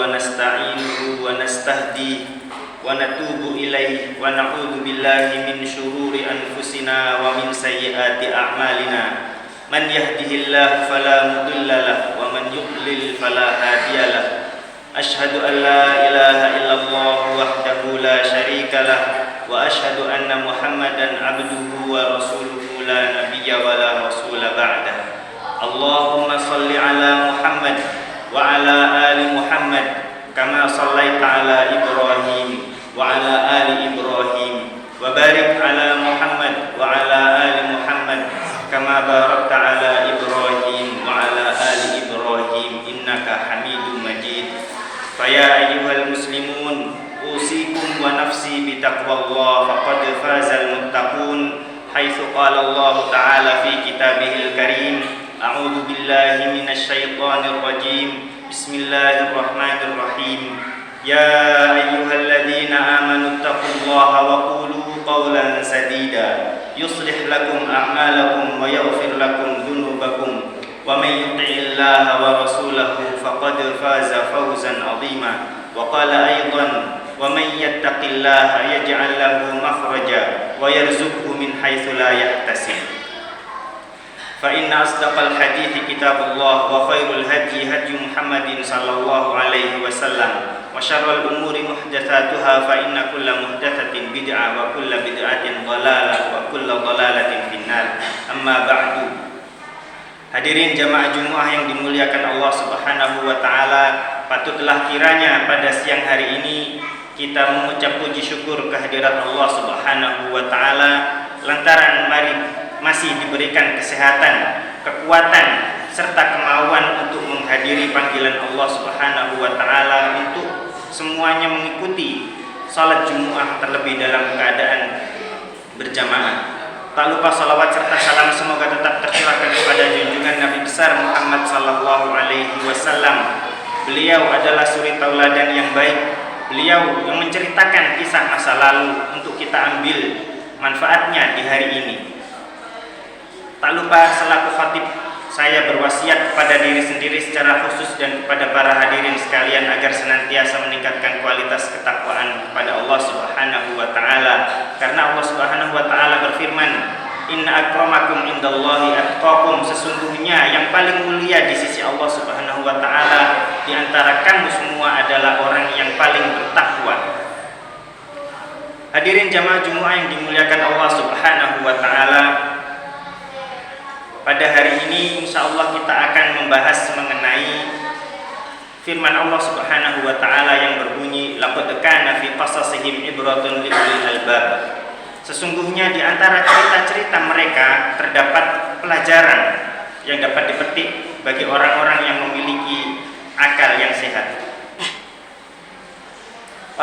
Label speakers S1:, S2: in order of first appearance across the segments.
S1: ونستعينه ونستهديه ونتوب إليه ونعوذ بالله من شرور أنفسنا ومن سيئات أعمالنا من يهده الله فلا مضل له ومن يضلل فلا هادي له أشهد أن لا إله إلا الله وحده لا شريك له وأشهد أن محمدا عبده ورسوله لا نبي ولا رسول بعده اللهم صل على محمد وعلى آل محمد كما صليت على إبراهيم وعلى آل إبراهيم وبارك على محمد وعلى آل محمد كما باركت على إبراهيم وعلى آل إبراهيم إنك حميد مجيد فيا أيها المسلمون أوصيكم ونفسي بتقوى الله فقد فاز المتقون حيث قال الله تعالى في كتابه الكريم أعوذ بالله من الشيطان الرجيم بسم الله الرحمن الرحيم يا أيها الذين آمنوا اتقوا الله وقولوا قولا سديدا يصلح لكم أعمالكم ويغفر لكم ذنوبكم ومن يطع الله ورسوله فقد فاز فوزا عظيما وقال أيضا ومن يتق الله يجعل له مخرجا ويرزقه من حيث لا يحتسب فإن أصدق الحديث كتاب الله وخير الهدي هدي محمد صلى الله عليه وسلم وشر الأمور محدثاتها فإن كل محدثة بدعة وكل بدعة ضلالة وكل ضلالة في النار أما بعد. Hadirin jamaah Jumat yang dimuliakan Allah Subhanahu wa taala, patutlah kiranya pada siang hari ini kita mengucap puji syukur kehadirat Allah Subhanahu wa taala lantaran masih diberikan kesehatan, kekuatan serta kemauan untuk menghadiri panggilan Allah Subhanahu wa taala untuk semuanya mengikuti salat Jumat terlebih dalam keadaan berjamaah. Tak lupa salawat serta salam semoga tetap tercurahkan kepada junjungan Nabi besar Muhammad sallallahu alaihi wasallam. Beliau adalah suri tauladan yang baik. Beliau yang menceritakan kisah masa lalu untuk kita ambil manfaatnya di hari ini. Tak lupa selaku khatib saya berwasiat kepada diri sendiri secara khusus dan kepada para hadirin sekalian agar senantiasa meningkatkan kualitas ketakwaan kepada Allah Subhanahu wa taala. Karena Allah Subhanahu wa taala berfirman, "Inna akramakum indallahi atqakum." Sesungguhnya yang paling mulia di sisi Allah Subhanahu wa taala di antara kamu semua adalah orang yang paling bertakwa. Hadirin jamaah Jumat yang dimuliakan Allah Subhanahu wa taala, pada hari ini insyaallah kita akan membahas mengenai firman Allah Subhanahu wa taala yang berbunyi laqad kana fi qasasihim ibratun li ulil albab. Sesungguhnya di antara cerita-cerita mereka terdapat pelajaran yang dapat dipetik bagi orang-orang yang memiliki akal yang sehat.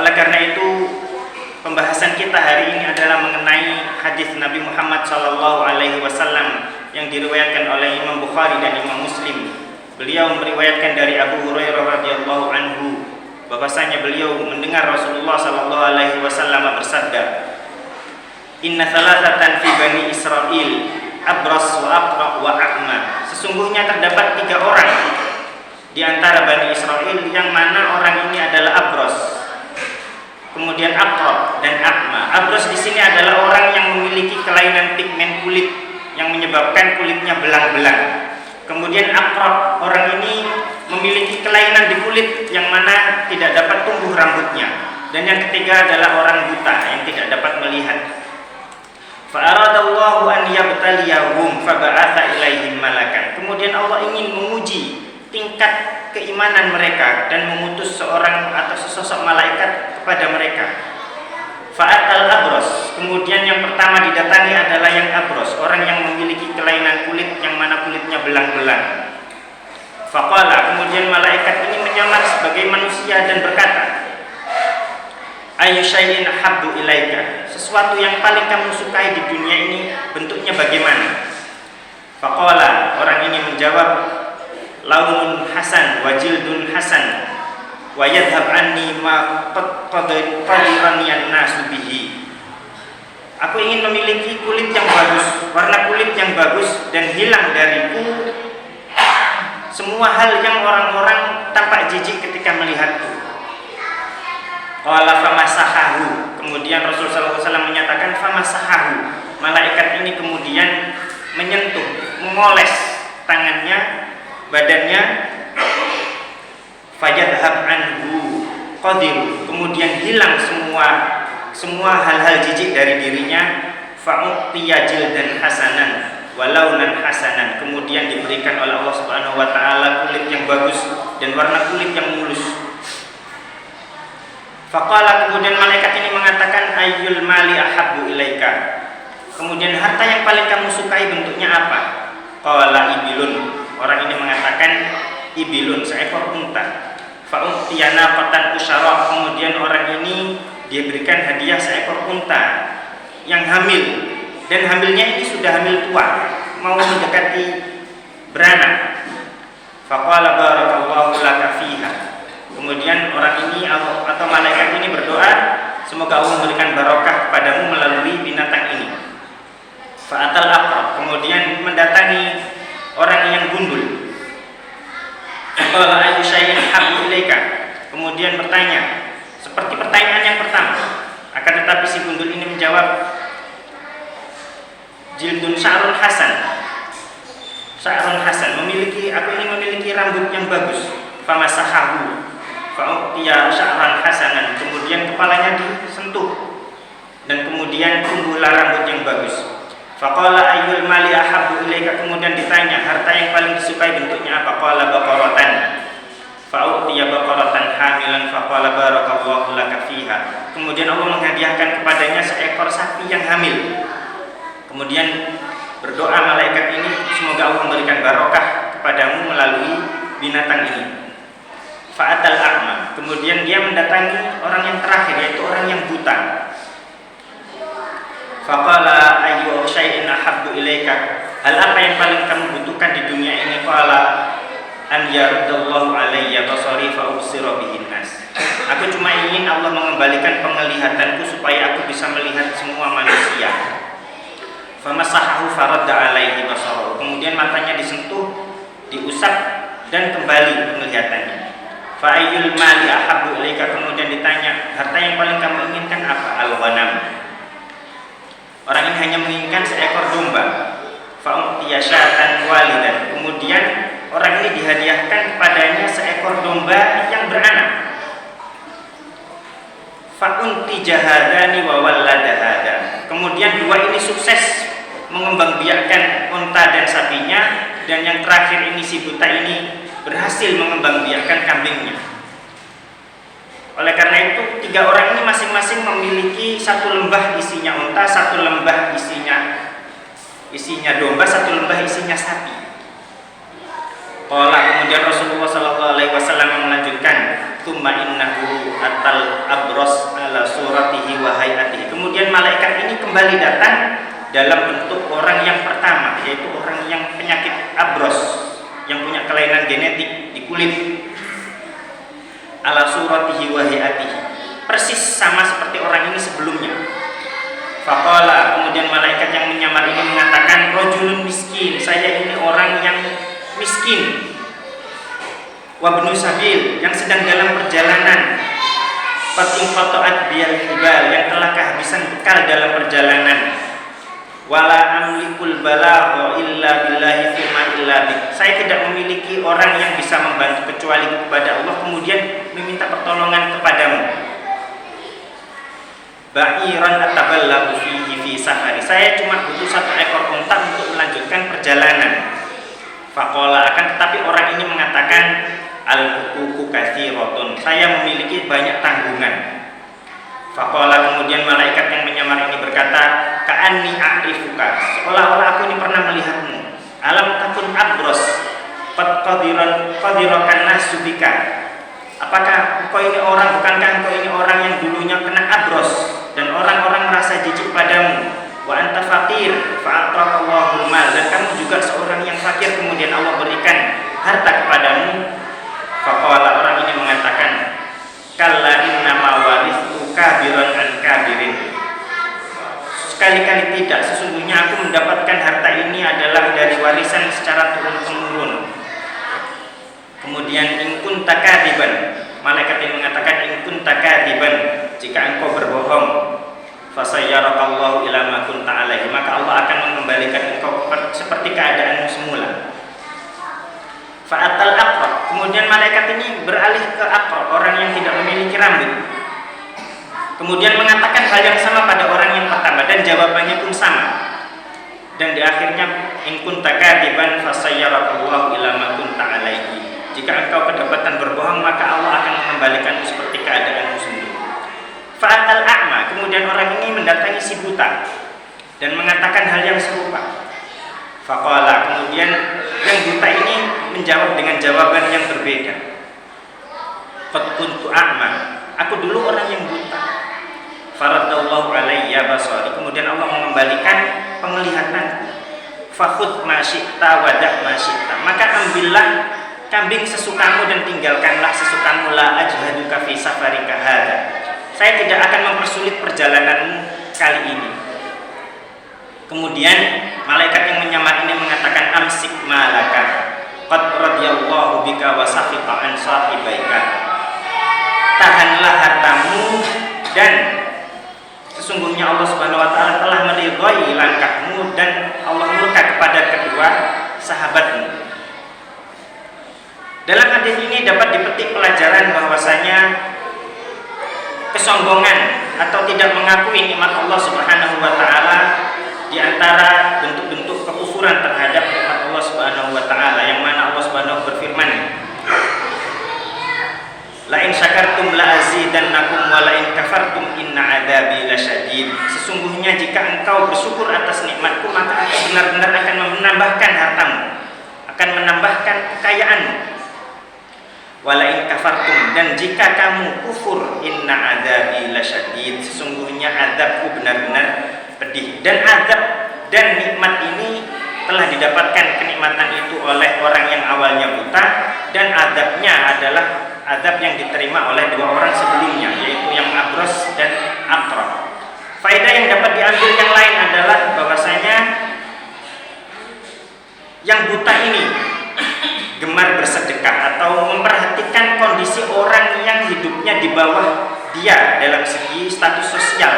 S1: Oleh karena itu pembahasan kita hari ini adalah mengenai hadis Nabi Muhammad sallallahu alaihi wasallam yang diriwayatkan oleh Imam Bukhari dan Imam Muslim. Beliau meriwayatkan dari Abu Hurairah radhiyallahu anhu bahwasanya beliau mendengar Rasulullah sallallahu alaihi wasallam bersabda, "Inna thalathatan fi bani Israil, abras wa aqra wa a'ma." Sesungguhnya terdapat 3 orang di antara Bani Israel yang mana orang ini adalah abros, kemudian aqra dan a'ma. Abros di sini adalah orang yang memiliki kelainan pigmen kulit yang menyebabkan kulitnya belang-belang. Kemudian aqra, orang ini memiliki kelainan di kulit yang mana tidak dapat tumbuh rambutnya. Dan yang ketiga adalah orang buta yang tidak dapat melihat. Fa'aradallahu an yabtaliyahum faba'atha ilaihim malakan. Kemudian Allah ingin menguji tingkat keimanan mereka dan mengutus seorang atau sesosok malaikat kepada mereka. Fa'atal abros, kemudian yang pertama didatangi adalah yang abros, orang yang memiliki kelainan kulit yang mana kulitnya belang-belang. Faqala, kemudian malaikat ini menyamar sebagai manusia dan berkata, "Ayyu syai'in habbu ilaika?" Sesuatu yang paling kamu sukai di dunia ini bentuknya bagaimana? Faqala, orang ini menjawab, "Launun hasan wa jildun hasan wa yadhhab anni ma qadirani an-nasu bihi." Aku ingin memiliki kulit yang bagus, warna kulit yang bagus dan hilang dariku semua hal yang orang-orang tampak jijik ketika melihatku. Qala famasahahu. Kemudian Rasulullah SAW menyatakan famasahahu. Malaikat ini kemudian menyentuh, mengoles tangannya, badannya. Fayadhab anhu qadir. Kemudian hilang semua hal-hal jijik dari dirinya. Fa'utiya jildan hasanan walaunan hasanan. Kemudian diberikan oleh Allah Subhanahu wa taala kulit yang bagus dan warna kulit yang mulus. Faqala, kemudian malaikat ini mengatakan ayyul mali ahabbu ilaika. Kemudian harta yang paling kamu sukai bentuknya apa? Qala ibilun. Orang ini mengatakan ibilun, seekor unta. Fa'utiyana qatan usyara. Kemudian orang ini diberikan hadiah seekor unta yang hamil, dan hamilnya ini sudah hamil tua, mau mendekati beranak. Faqala barakallahu laka fiha. Kemudian orang ini atau malaikat ini berdoa, semoga Allah memberikan barokah kepadamu melalui binatang ini. Fa'atal aqrab. Kemudian mendatangi orang yang gundul. Qala ayyu syai'in habbu ilaika. Kemudian bertanya seperti pertanyaan yang pertama, akan tetapi si gundul ini menjawab jildun sya'run hasan. Sya'run hasan, aku ingin memiliki rambut yang bagus. Famasahahu fa'utiya sya'ran hasanan. Kemudian kepalanya disentuh dan kemudian tumbuhlah rambut yang bagus. Faqala ayyul mali ahabbu ilaika. Kemudian ditanya harta yang paling disukai bentuknya apa? Qala baqaratan. Fa'utiya baqaratan hamilan faqala barakallahu laka fiha. Kemudian Allah menghadiahkan kepadanya seekor sapi yang hamil. Kemudian berdoa malaikat ini, semoga Allah memberikan barokah kepadamu melalui binatang ini. Fa'atal a'ma. Kemudian dia mendatangi orang yang terakhir, yaitu orang yang buta. Faqala ayyu syai'in ahabbu ilaika. Hal apa yang paling kamu butuhkan di dunia ini? Qala an yaruddallahu alayya basari fa ubsira bihin nas. Aku cuma ingin Allah mengembalikan penglihatanku supaya aku bisa melihat semua manusia. Famasahahu faradda alaihi basarahu. Kemudian matanya disentuh, diusap dan kembali penglihatannya. Fa ayyul mali ahabbu ilaika. Kemudian ditanya harta yang paling kamu inginkan apa? Al-ghanam. Orang ini hanya menginginkan seekor domba. Fa'utiya syatan walidan. Kemudian orang ini dihadiahkan kepadanya seekor domba yang beranak. Fa'unti jahadani wa walladahada. Kemudian dua ini sukses mengembangbiakkan unta dan sapinya, dan yang terakhir ini si buta ini berhasil mengembangbiakkan kambingnya. Oleh karena itu tiga orang ini masing-masing memiliki satu lembah isinya unta, satu lembah isinya domba, satu lembah isinya sapi. Kemudian Rasulullah SAW melanjutkan, tsumma innahu atal abros ala suratihi wa hayatihi. Kemudian malaikat ini kembali datang dalam bentuk orang yang pertama, yaitu orang yang penyakit abros, yang punya kelainan genetik di kulit. Ala suratihi wa hayatihi, persis sama seperti orang ini sebelumnya. Faqala, kemudian malaikat yang menyamar ini mengatakan, rajulun miskin, saya ini orang yang miskin. Wa ibnu sabil, yang sedang dalam perjalanan. Fatin qata'at biyal hibal, yang telah kehabisan bekal dalam perjalanan. Wala amlikul balagha illa billahi thumma illa bik. Saya tidak memiliki orang yang bisa membantu kecuali kepada Allah, kemudian meminta pertolongan kepadamu. Ba'iran ataballahu fihi fi safari. Saya cuma butuh satu ekor unta untuk melanjutkan perjalanan. Faqala, akan tetapi orang ini mengatakan al-huququ katsiratun. Saya memiliki banyak tanggungan. Faqala, kemudian malaikat yang menyamar ini berkata, ka'anni a'rifuka, seolah-olah aku ini pernah melihatmu. Alam takun abros qad qadirakan nasubika. Apakah engkau ini orang, bukankah engkau ini orang yang dulunya kena abros dan orang-orang merasa jijik padamu? Wa anta faqir fa'ataqallahul mal, dan kamu juga seorang yang fakir, kemudian Allah berikan harta kepadamu. Faqala, orang ini mengatakan, kalla inna ma warithu kabiran an kabirin. Sekali-kali tidak, sesungguhnya aku mendapatkan harta ini adalah dari warisan secara turun-temurun. Kemudian in kunta kadziban, malaikat yang mengatakan in kunta kadziban, jika engkau berbohong, fasayyarakallahu ila ma kunta alaihi, maka Allah akan mengembalikan engkau seperti keadaanmu semula. Fa'atal aqra, kemudian malaikat ini beralih ke aqra, orang yang tidak memiliki rambut. Kemudian mengatakan hal yang sama pada orang yang pertama dan jawabannya pun sama. Dan di akhirnya in kunta kadziban fasayyarakallahu ila ma kunta alaihi. Jika engkau kedapatan berbohong, maka Allah akan mengembalikanmu seperti keadaanmu semula. Fa'atal a'ma, kemudian orang ini mendatangi si buta dan mengatakan hal yang serupa. Faqala, kemudian yang buta ini menjawab dengan jawaban yang berbeda. Qad kuntu a'ma, aku dulu orang yang buta. Faradallahu alayya basari, kemudian Allah mengembalikan penglihatanku. Fakhudh ma syi'ta wada' ma syi'ta, maka ambillah kambing sesukamu dan tinggalkanlah sesukamu. La ajhaduka fi safarika hadza, saya tidak akan mempersulit perjalananmu kali ini. Kemudian malaikat yang menyamar ini mengatakan amsik malaka qad radiyallahu bika wa sakhita an sahibaika, tahanlah hartamu dan sesungguhnya Allah Subhanahu wa taala telah meridhai langkahmu dan Allah murka kepada kedua sahabatmu. Dalam hadis ini dapat dipetik pelajaran bahwasanya kesombongan atau tidak mengakui nikmat Allah Subhanahu wa taala di antara bentuk-bentuk kekufuran terhadap nikmat Allah Subhanahu wa taala, yang mana Allah Subhanahu berfirman, la in syakartum la azidannakum wa la in kafartum inna adzabi lasyadid. Sesungguhnya jika engkau bersyukur atas nikmatku, maka aku benar-benar akan menambahkan hartamu, akan menambahkan kekayaanmu. Walain kafartum, dan jika kamu kufur, inna adzabi lasyadid, sesungguhnya azabku benar-benar pedih. Dan azab dan nikmat ini telah didapatkan kenikmatan itu oleh orang yang awalnya buta, dan azabnya adalah azab yang diterima oleh dua orang sebelumnya, yaitu yang abros dan aqra. Faedah yang dapat diambil yang lain adalah bahwasanya yang buta ini gemar bersedekah atau memperhatikan kondisi orang yang hidupnya di bawah dia dalam segi status sosial,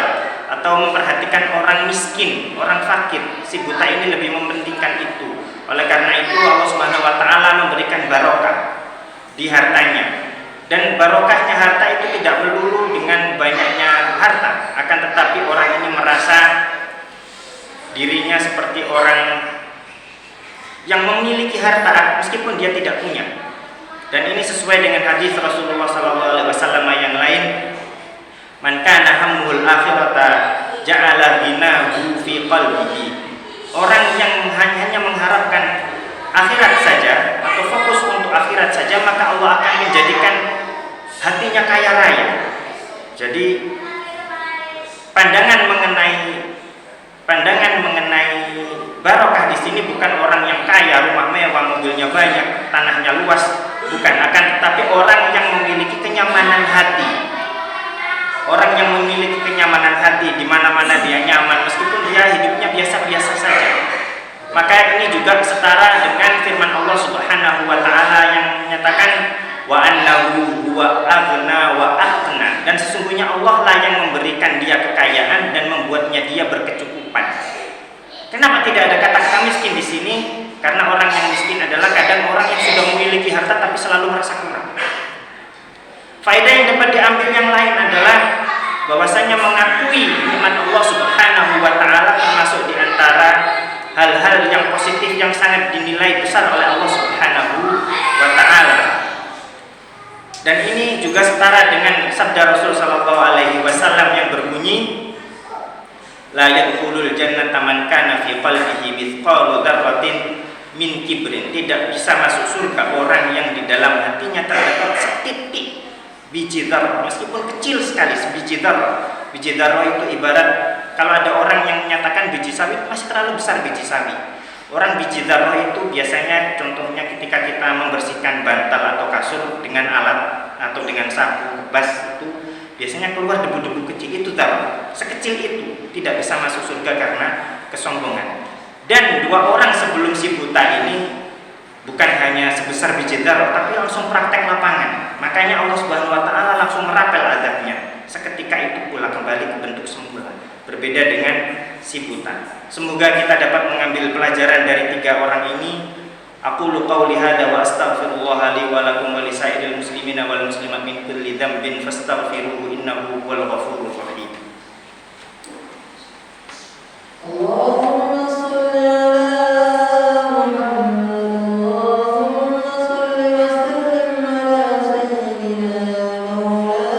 S1: atau memperhatikan orang miskin, orang fakir. Si buta ini lebih mementingkan itu. Oleh karena itu Allah Subhanahu wa taala memberikan barokah di hartanya. Dan barokahnya harta itu tidak melulu dengan banyaknya harta, akan tetapi orang ini merasa dirinya seperti orang yang memiliki harta meskipun dia tidak punya. Dan ini sesuai dengan hadis Rasulullah SAW yang lain, man kana hammul akhirata ja'ala ghinahu fi qalbihi. Orang yang hanya mengharapkan akhirat saja atau fokus untuk akhirat saja, maka Allah akan menjadikan hatinya kaya raya. Jadi pandangan mengenai barokah di sini bukan orang yang kaya, rumah mewah, mobilnya banyak, tanahnya luas, bukan, akan tetapi orang yang memiliki kenyamanan hati. Orang yang memiliki kenyamanan hati, di mana-mana dia nyaman meskipun dia hidupnya biasa-biasa saja. Maka ini juga setara dengan firman Allah Subhanahu wa taala yang menyatakan wa annahu huwa aghna wa aqna, dan sesungguhnya Allah lah yang memberikan dia kekayaan dan membuatnya dia berkecukupan. Kenapa tidak ada kata miskin di sini? Karena orang yang miskin adalah kadang orang yang sudah memiliki harta tapi selalu merasa kurang. Faedah yang dapat diambil yang lain adalah bahwasanya mengakui nikmat Allah Subhanahu wa taala termasuk di antara hal-hal yang positif yang sangat dinilai besar oleh Allah Subhanahu wa taala. Dan ini juga setara dengan sabda Rasul sallallahu alaihi wasallam yang berbunyi, la yadkhulul jannata man kana fi qalbihi mithqalu dzarratin min kibrin. Tidak bisa masuk surga orang yang di dalam hatinya terdapat setitik biji dzarrah, meskipun kecil sekali sebiji dzarrah. Biji dzarrah itu ibarat kalau ada orang yang menyatakan biji sawi masih terlalu besar biji sawi. Orang biji dzarrah itu biasanya contohnya ketika kita membersihkan bantal atau kasur dengan alat atau dengan sapu kebas, itu biasanya keluar debu-debu kecil, itu dzarrah. Sekecil itu tidak bisa masuk surga karena kesombongan. Dan dua orang sebelum si buta ini Bukan hanya sebesar biji dzarrah, tapi langsung praktek lapangan. Makanya Allah Subhanahu wa taala langsung merapel azabnya. Seketika itu pula kembali ke bentuk semula. Berbeda dengan si buta. Semoga kita dapat mengambil pelajaran dari 3 orang ini. Aqulu qawli hadza wa astaghfirullah li wa lakum wa lisairil muslimina wal muslimat min kulli dhanbin fastaghfiruhu innahu huwal ghafurur rahim. Allahumma shalli ala Muhammad, Allahumma shalli wa sallim ala sayyidina Muhammad.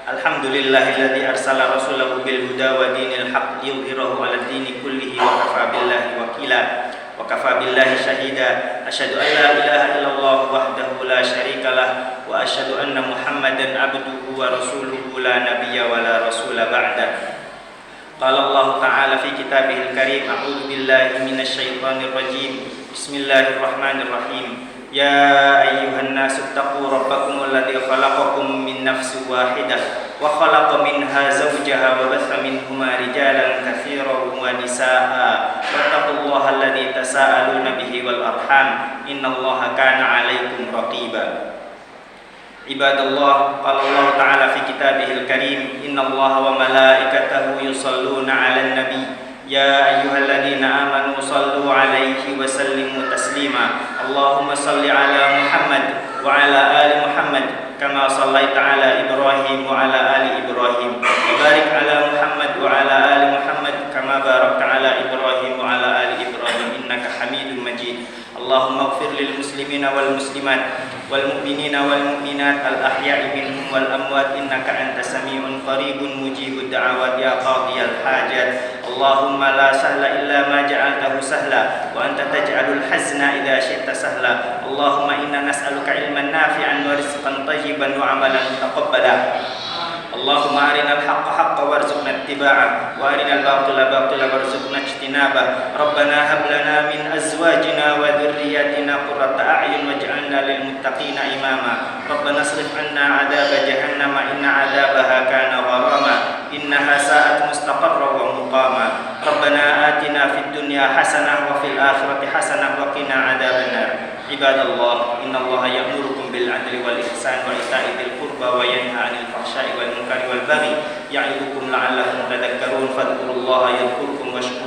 S1: Alhamdulillahilladzi arsala rasulahu bil huda wa dinil haqq liyudhhirahu 'alad dini kullihi wa kafa billahi wakila wa kafa billahi shahida. Asyhadu an la ilaha illallah wahdahu la syarikalah wa asyhadu anna Muhammadan abduhu wa rasuluhu la nabiyya wa la rasula ba'da. Qala Allah ta'ala fi kitabihil karim, a'udzu billahi minasy syaithanir rajim. Bismillahirrahmanirrahim. Ya ayyuhan nasu taqu rabbakumul ladzi khalaqakum min nafsin wahidah wa khalaqa minha zawjaha wa batha minhuma rijalan katsiran wa nisaa'a wattaqullaha alladzi tasaaluna bihi wal arham innallaha kana 'alaikum raqiba. Ibadallah, qala Allah ta'ala fi kitabihil karim, innallaha wa malaikatahu yusalluna 'alan nabi. Ya ayyuhalladzina amanu sallu 'alaihi wa sallimu taslima. Allahumma salli 'ala Muhammad wa 'ala ali Muhammad kama shallaita 'ala Ibrahim wa 'ala ali Ibrahim. Wa barik 'ala Muhammad wa 'ala ali Muhammad kama barakta 'ala Ibrahim wa 'ala ali Ibrahim innaka Hamidum Majid. Allahumma ighfir lil muslimina wal muslimat wal mu'minina wal mu'minat al ahya'i minhum wal amwat innaka antas sami'un qaribun mujibud da'awat ya qadiyal hajat. Allahumma la sahla illa ma ja'altahu sahla wa anta taj'alul hazna idza syi'ta sahla. Allahumma inna nas'aluka ilman nafi'an wa rizqan thayyiban wa 'amalan mutaqabbala. Allahumma arinal haqqa haqqan warzuqna ittiba'ah wa arinal batila batila warzuqna ijtinabah. Rabbana hab lana min azwajina wa dhurriyyatina qurrata a'yun waj'alna lil muttaqina imama. Rabbana srif 'anna 'adzaba jahannam inna 'adzabaha kana gharama innaha sa'at mustaqarra wa muqama. Rabbana atina fid dunya hasanah wa fil akhirati hasanah wa qina 'adzabannar. Ibadallah, innallaha ya'murukum bil 'adli wal ihsan wa ita'i dzil qurba wa yanha 'anil fahsya'i wal munkari wal baghi ya'idukum la'allakum tadhakkarun. Fadhkurullaha yadhkurkum washkuru